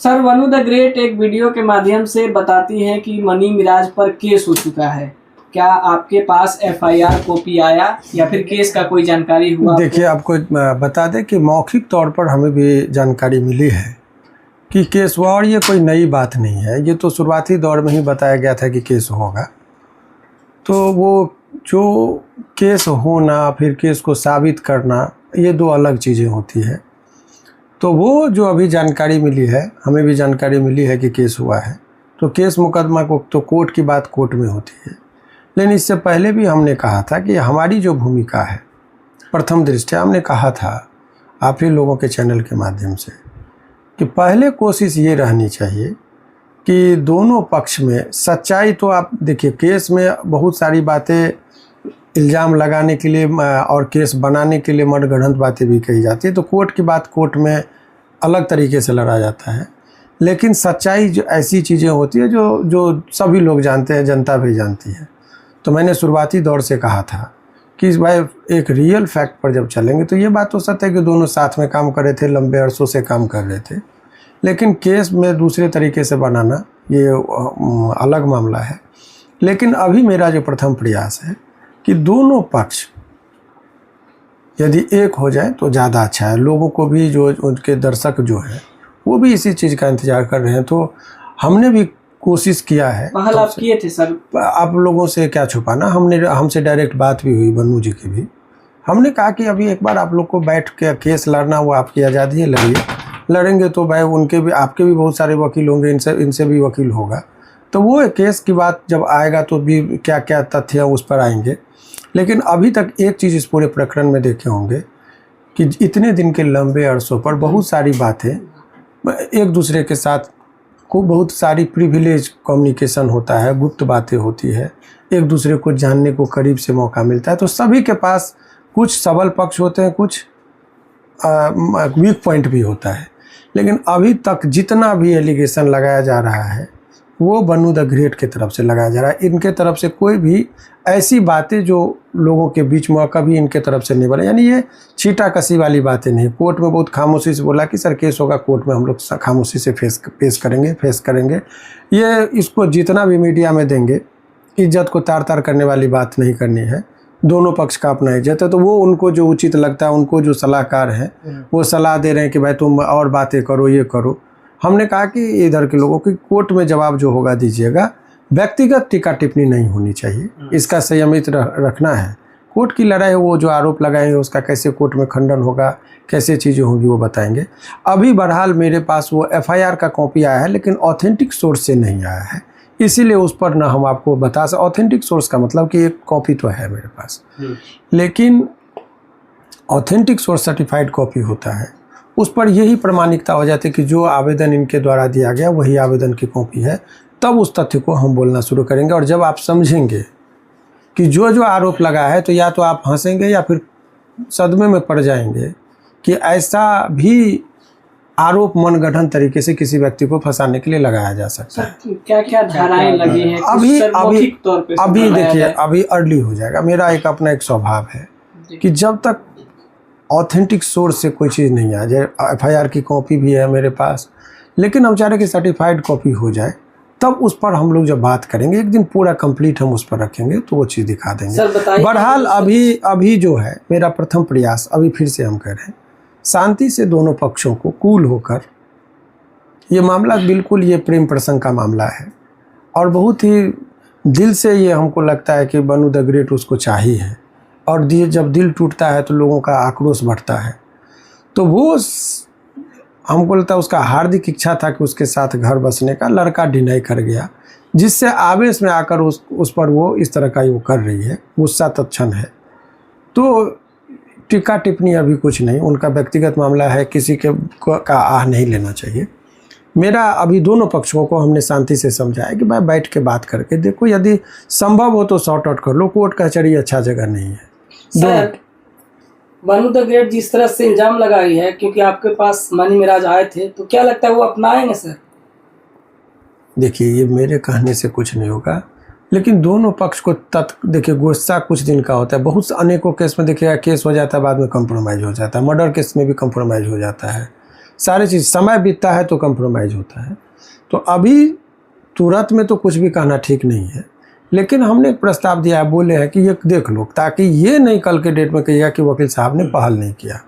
Sir, वनु the great एक video के माध्यम से बताती हैं कि मनी मिराज पर केस हो चुका है। क्या आपके पास एफआईआर कॉपी आया या फिर केस का कोई जानकारी हुआ? देखिए, आपको बता दें कि मौखिक तौर पर हमें भी जानकारी मिली है कि केस हुआ, और ये कोई नई बात नहीं है। ये तो शुरुआती दौर में ही बताया गया था कि केस होगा। तो वो जो केस होना फिर केस को साबित करना, ये दो अलग चीज़ें होती है। तो वो जो अभी जानकारी मिली है, हमें भी जानकारी मिली है कि केस हुआ है। तो केस मुकदमा को तो कोर्ट की बात कोर्ट में होती है। लेकिन इससे पहले भी हमने कहा था कि हमारी जो भूमिका है, प्रथम दृष्टया हमने कहा था आप ही लोगों के चैनल के माध्यम से कि पहले कोशिश ये रहनी चाहिए कि दोनों पक्ष में सच्चाई, तो आप देखिए केस में बहुत सारी बातें इल्ज़ाम लगाने के लिए और केस बनाने के लिए मनगढ़ंत बातें भी कही जाती है। तो कोर्ट की बात कोर्ट में अलग तरीके से लड़ा जाता है। लेकिन सच्चाई जो ऐसी चीज़ें होती है जो सभी लोग जानते हैं, जनता भी जानती है। तो मैंने शुरुआती दौर से कहा था कि भाई एक रियल फैक्ट पर जब चलेंगे तो ये बात तो सत्य है कि दोनों साथ में काम कर रहे थे, लंबे अरसों से काम कर रहे थे। लेकिन केस में दूसरे तरीके से बनाना ये अलग मामला है। लेकिन अभी मेरा जो प्रथम प्रयास है कि दोनों पक्ष यदि एक हो जाए तो ज़्यादा अच्छा है। लोगों को भी, जो उनके दर्शक जो हैं वो भी इसी चीज़ का इंतज़ार कर रहे हैं। तो हमने भी कोशिश किया है। पहल आप किए थे सर? आप लोगों से क्या छुपाना, हमसे डायरेक्ट बात भी हुई, वनु जी की भी। हमने कहा कि अभी एक बार आप लोग को बैठ के केस लड़ना, वो आपकी आज़ादी है, लड़िए। लड़ेंगे तो भाई उनके भी, आपके भी बहुत सारे वकील होंगे, इनसे भी वकील होगा। तो वो केस की बात जब आएगा तो भी क्या क्या तथ्य हैं उस पर आएंगे। लेकिन अभी तक एक चीज़ इस पूरे प्रकरण में देखे होंगे कि इतने दिन के लंबे अरसों पर बहुत सारी बातें एक दूसरे के साथ को, बहुत सारी प्रिविलेज कम्युनिकेशन होता है, गुप्त बातें होती है, एक दूसरे को जानने को करीब से मौका मिलता है। तो सभी के पास कुछ सबल पक्ष होते हैं, कुछ वीक पॉइंट भी होता है। लेकिन अभी तक जितना भी एलिगेशन लगाया जा रहा है वो वनु द ग्रेट की तरफ से लगाया जा रहा है। इनके तरफ से कोई भी ऐसी बातें जो लोगों के बीच में कभी इनके तरफ से नहीं बने, यानी ये छीटाकशी वाली बातें नहीं। कोर्ट में बहुत खामोशी से बोला कि सर केस होगा, कोर्ट में हम लोग खामोशी से फेस करेंगे। ये इसको जितना भी मीडिया में देंगे, इज्जत को तार तार करने वाली बात नहीं करनी है। दोनों पक्ष का अपना इज्जत है। तो वो उनको जो उचित लगता है, उनको जो सलाहकार हैं वो सलाह दे रहे हैं कि भाई तुम और बातें करो, ये करो। हमने कहा कि इधर के लोगों की कोर्ट में जवाब जो होगा दीजिएगा, व्यक्तिगत टीका टिप्पणी नहीं होनी चाहिए, इसका संयमित रखना है। कोर्ट की लड़ाई, वो जो आरोप लगाएंगे उसका कैसे कोर्ट में खंडन होगा, कैसे चीज़ें होंगी वो बताएंगे। अभी बहरहाल मेरे पास वो एफआईआर का कॉपी आया है, लेकिन ऑथेंटिक सोर्स से नहीं आया है, इसीलिए उस पर ना हम आपको बता सकते। ऑथेंटिक सोर्स का मतलब कि एक कॉपी तो है मेरे पास, लेकिन ऑथेंटिक सोर्स सर्टिफाइड कॉपी होता है, उस पर यही प्रमाणिकता हो जाती है कि जो आवेदन इनके द्वारा दिया गया वही आवेदन की कॉपी है। तब उस तथ्य को हम बोलना शुरू करेंगे। और जब आप समझेंगे कि जो आरोप लगा है, तो या तो आप हंसेंगे या फिर सदमे में पड़ जाएंगे कि ऐसा भी आरोप मनगढ़ंत तरीके से किसी व्यक्ति को फंसाने के लिए लगाया जा सकता है। क्या क्या धाराएं लगी हैं? अभी देखिए, अभी अर्ली हो जाएगा। मेरा एक अपना एक स्वभाव है कि जब तक ऑथेंटिक सोर्स से कोई चीज़ नहीं आ जाए, एफआईआर की कॉपी भी है मेरे पास, लेकिन हम चाह रहे कि सर्टिफाइड कॉपी हो जाए, तब उस पर हम लोग जब बात करेंगे, एक दिन पूरा कंप्लीट हम उस पर रखेंगे तो वो चीज़ दिखा देंगे। बहरहाल अभी जो है मेरा प्रथम प्रयास, अभी फिर से हम कह रहे हैं, शांति से दोनों पक्षों को कूल होकर, ये मामला बिल्कुल ये प्रेम प्रसंग का मामला है और बहुत ही दिल से ये हमको लगता है कि वनु द ग्रेट उसको चाहिए है। और जब दिल टूटता है तो लोगों का आक्रोश बढ़ता है। तो वो हमको लगता है उसका हार्दिक इच्छा था कि उसके साथ घर बसने का, लड़का डिनाई कर गया, जिससे आवेश में आकर उस पर वो इस तरह का वो कर रही है, गुस्सा तत्क्षण है। तो टीका टिप्पणी अभी कुछ नहीं, उनका व्यक्तिगत मामला है, किसी के का आह नहीं लेना चाहिए। मेरा अभी दोनों पक्षों को हमने शांति से समझाया कि भाई बैठ के बात करके देखो, यदि संभव हो तो सॉर्ट आउट कर लो। कोर्ट कचहरी अच्छा जगह नहीं है। सर, वनु द ग्रेट जिस तरह से इल्जाम लगाई है, क्योंकि आपके पास मनी मिराज आए थे, तो क्या लगता है वो अपनाएंगे सर? देखिए, ये मेरे कहने से कुछ नहीं होगा, लेकिन दोनों पक्ष को देखिए गुस्सा कुछ दिन का होता है। बहुत अनेकों केस में देखिएगा केस हो जाता है, बाद में कंप्रोमाइज़ हो जाता है। मर्डर केस में भी कंप्रोमाइज़ हो जाता है, सारी चीज़ समय बीतता है तो कंप्रोमाइज़ होता है। तो अभी तुरंत में तो कुछ भी कहना ठीक नहीं है, लेकिन हमने एक प्रस्ताव दिया है, बोले हैं कि ये देख लो, ताकि ये नहीं कल के डेट में कहिएगा कि वकील साहब ने पहल नहीं किया।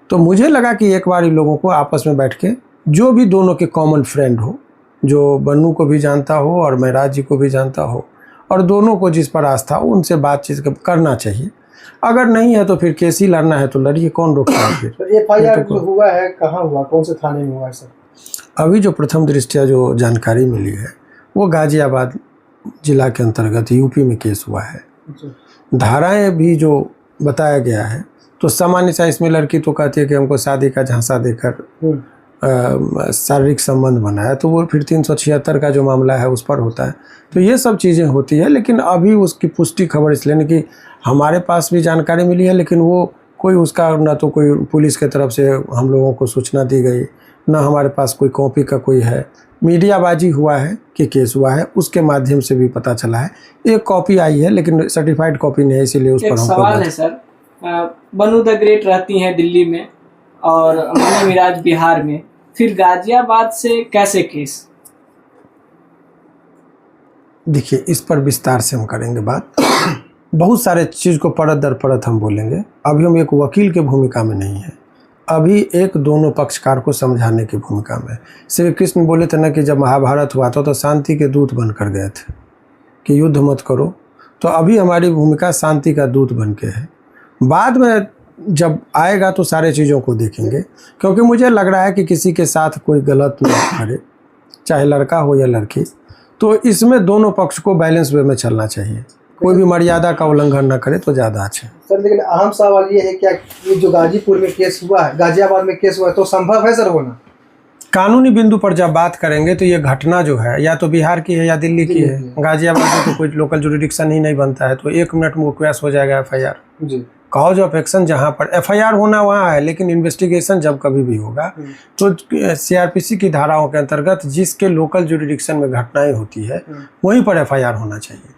तो मुझे लगा कि एक बार इन लोगों को आपस में बैठ के, जो भी दोनों के कॉमन फ्रेंड हो, जो बन्नू को भी जानता हो और महराज जी को भी जानता हो, और दोनों को जिस पर आस्था हो, उनसे बातचीत करना चाहिए। अगर नहीं है तो फिर केस ही लड़ना है तो लड़िए, कौन रोकता है फिर। तो FIR जो हुआ है कहाँ हुआ, कौन से थाने में हुआ है सर? अभी जो प्रथम दृष्टया जो जानकारी मिली है वो गाजियाबाद जिला के अंतर्गत यूपी में केस हुआ है। धाराएं भी जो बताया गया है तो सामान्य सा इसमें लड़की तो कहती है कि हमको शादी का झांसा देकर शारीरिक संबंध बनाया, तो वो फिर 376 का जो मामला है उस पर होता है। तो ये सब चीज़ें होती है, लेकिन अभी उसकी पुष्टि खबर इसलिए नहीं कि हमारे पास भी जानकारी मिली है, लेकिन वो कोई उसका ना तो कोई पुलिस की तरफ से हम लोगों को सूचना दी गई, ना हमारे पास कोई कॉपी का कोई है। मीडियाबाजी हुआ है कि केस हुआ है, उसके माध्यम से भी पता चला है। एक कॉपी आई है लेकिन सर्टिफाइड कॉपी नहीं है, इसीलिए उस पर हम सवाल है सर, बन्नू द ग्रेट रहती हैं दिल्ली में और मनी मिराज बिहार में, फिर गाजियाबाद से कैसे केस? देखिए, इस पर विस्तार से हम करेंगे बात। बहुत सारे चीज़ को परत दर परत हम बोलेंगे। अभी हम एक वकील के भूमिका में नहीं है, अभी एक दोनों पक्षकार को समझाने की भूमिका में। श्री कृष्ण बोले थे ना कि जब महाभारत हुआ था तो शांति के दूत बनकर गए थे कि युद्ध मत करो। तो अभी हमारी भूमिका शांति का दूत बन के है। बाद में जब आएगा तो सारे चीज़ों को देखेंगे, क्योंकि मुझे लग रहा है कि किसी के साथ कोई गलत न करे, चाहे लड़का हो या लड़की। तो इसमें दोनों पक्ष को बैलेंस वे में चलना चाहिए, कोई भी मर्यादा का उल्लंघन न करे तो ज़्यादा अच्छा है। सर लेकिन अहम सवाल ये है, क्या ये जो गाजीपुर में केस हुआ है, गाजियाबाद में केस हुआ है, तो संभव है सर होना? कानूनी बिंदु पर जब बात करेंगे तो ये घटना जो है या तो बिहार की है या दिल्ली की है। गाजियाबाद में तो कोई लोकल जुरिडिक्शन ही नहीं बनता है, तो 1 मिनट में वो केस हो जाएगा FIR। जी, कॉज ऑफ एक्शन जहाँ पर FIR होना वहाँ है, लेकिन इन्वेस्टिगेशन जब कभी भी होगा तो CRPC की धाराओं के अंतर्गत जिसके लोकल जुरिडिक्शन में घटनाएं होती है वहीं पर FIR होना चाहिए।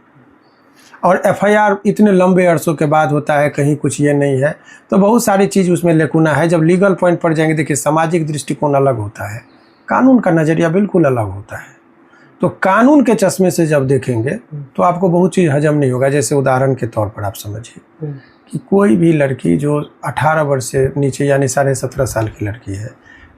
और FIR इतने लंबे अरसों के बाद होता है, कहीं कुछ ये नहीं है, तो बहुत सारी चीज़ उसमें लेकुना है। जब लीगल पॉइंट पर जाएंगे, देखिए सामाजिक दृष्टिकोण अलग होता है, कानून का नज़रिया बिल्कुल अलग होता है। तो कानून के चश्मे से जब देखेंगे तो आपको बहुत चीज़ हजम नहीं होगा। जैसे उदाहरण के तौर पर आप समझिए कि कोई भी लड़की जो 18 वर्ष से नीचे यानी 17.5 साल की लड़की है,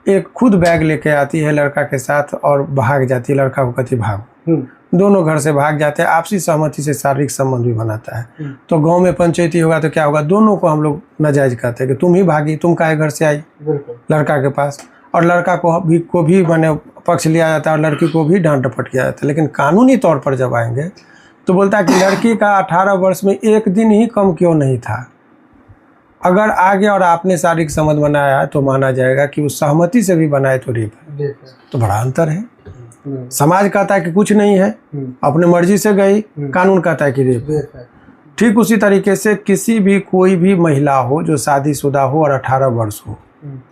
एक खुद बैग लेके आती है लड़का के साथ और भाग जाती है, लड़का को कहती भागो, दोनों घर से भाग जाते हैं, आपसी सहमति से शारीरिक संबंध भी बनाता है। तो गांव में पंचायती होगा तो क्या होगा, दोनों को हम लोग नाजायज कहते हैं कि तुम ही भागी, तुम काहे घर से आई लड़का के पास। और लड़का को भी मैंने पक्ष लिया जाता है और लड़की को भी डांट डपट किया जाता है। लेकिन कानूनी तौर पर जब आएंगे तो बोलता है कि लड़की का 18 वर्ष में 1 दिन ही कम क्यों नहीं था, अगर आगे और आपने शारीरिक संबंध बनाया तो माना जाएगा कि उस सहमति से भी बनाए तो रेप है। तो बड़ा अंतर है। समाज कहता है कि कुछ नहीं है, अपने मर्जी से गई, कानून कहता है कि रेप है। ठीक उसी तरीके से किसी भी कोई भी महिला हो जो शादीशुदा हो और 18 वर्ष हो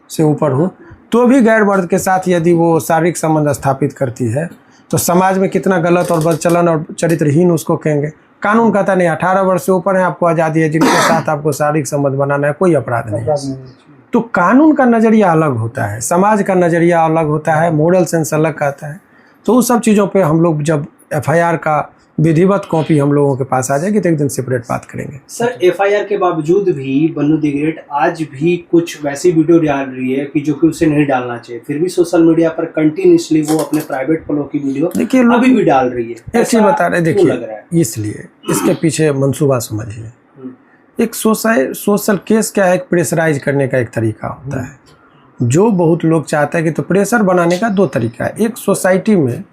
से ऊपर हो, तो भी गैर मर्द के साथ यदि वो शारीरिक संबंध स्थापित करती है तो समाज में कितना गलत और बदचलन और चरित्रहीन उसको कहेंगे। कानून कहता नहीं, 18 वर्ष से ऊपर है, आपको आज़ादी है, जिनके साथ आपको शारीरिक संबंध बनाना है, कोई अपराध नहीं है। तो कानून का नज़रिया अलग होता है, समाज का नज़रिया अलग होता है, मोरल सेंस अलग आता है। तो उस सब चीज़ों पे हम लोग जब FIR का विधिवत कॉपी हम लोगों के पास आ जाएगी तो एक दिन सेपरेट बात करेंगे। सर FIR के बावजूद भी बन्नू द ग्रेट आज भी कुछ वैसी वीडियो डाल रही है कि जो कि उसे नहीं डालना चाहिए, फिर भी सोशल मीडिया पर कंटिन्यूसली वो अपने प्राइवेट फ्लो की वीडियो देखिए अभी भी डाल रही है। एक चीज बता रहे, देखिए इसलिए इसके पीछे मंसूबा समझिए। एक सोशल केस क्या है, एक प्रेशराइज करने का एक तरीका होता है, जो बहुत लोग चाहते हैं कि तो प्रेशर बनाने का 2 तरीका है। एक सोसाइटी में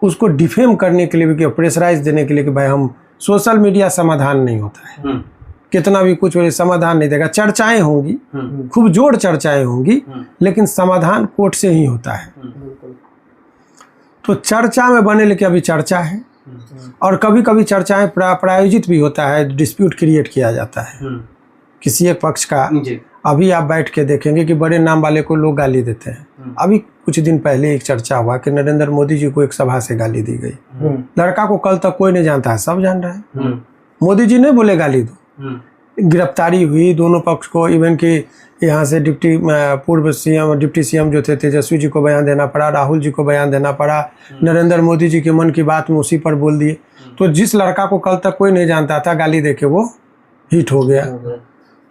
उसको डिफेम करने के लिए भी, प्रेशराइज देने के लिए कि भाई हम सोशल मीडिया समाधान नहीं होता है, कितना भी कुछ समाधान नहीं देगा। चर्चाएं होंगी, खूब जोर चर्चाएं होंगी, लेकिन समाधान कोर्ट से ही होता है। तो चर्चा में बने, लेकिन अभी चर्चा है और कभी कभी चर्चाएं प्रायोजित भी होता है, डिस्प्यूट क्रिएट किया जाता है किसी एक पक्ष का। अभी आप बैठ के देखेंगे कि बड़े नाम वाले को लोग गाली देते हैं। अभी कुछ दिन पहले एक चर्चा हुआ कि नरेंद्र मोदी जी को एक सभा से गाली दी गई। लड़का को कल तक कोई नहीं जानता है, सब जान रहा है। मोदी जी नहीं बोले गाली दो, गिरफ्तारी हुई दोनों पक्ष को, इवन कि यहाँ से पूर्व सीएम डिप्टी सीएम जो थे तेजस्वी जी को बयान देना पड़ा, राहुल जी को बयान देना पड़ा, नरेंद्र मोदी जी के मन की बात में उसी पर बोल दिए। तो जिस लड़का को कल तक कोई नहीं जानता था, गाली देके वो हिट हो गया।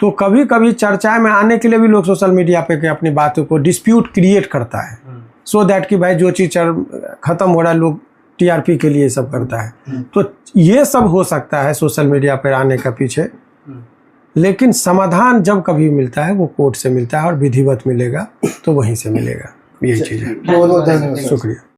तो कभी कभी चर्चा में आने के लिए भी लोग सोशल मीडिया पे अपनी बातों को डिस्प्यूट क्रिएट करता है, सो दैट कि भाई जो चीज़ खत्म हो रहा है लोग टीआरपी के लिए सब करता है। तो ये सब हो सकता है सोशल मीडिया पर आने का पीछे, लेकिन समाधान जब कभी मिलता है वो कोर्ट से मिलता है और विधिवत मिलेगा, तो वहीं से मिलेगा। यही चीज़ है। बहुत बहुत धन्यवाद। शुक्रिया।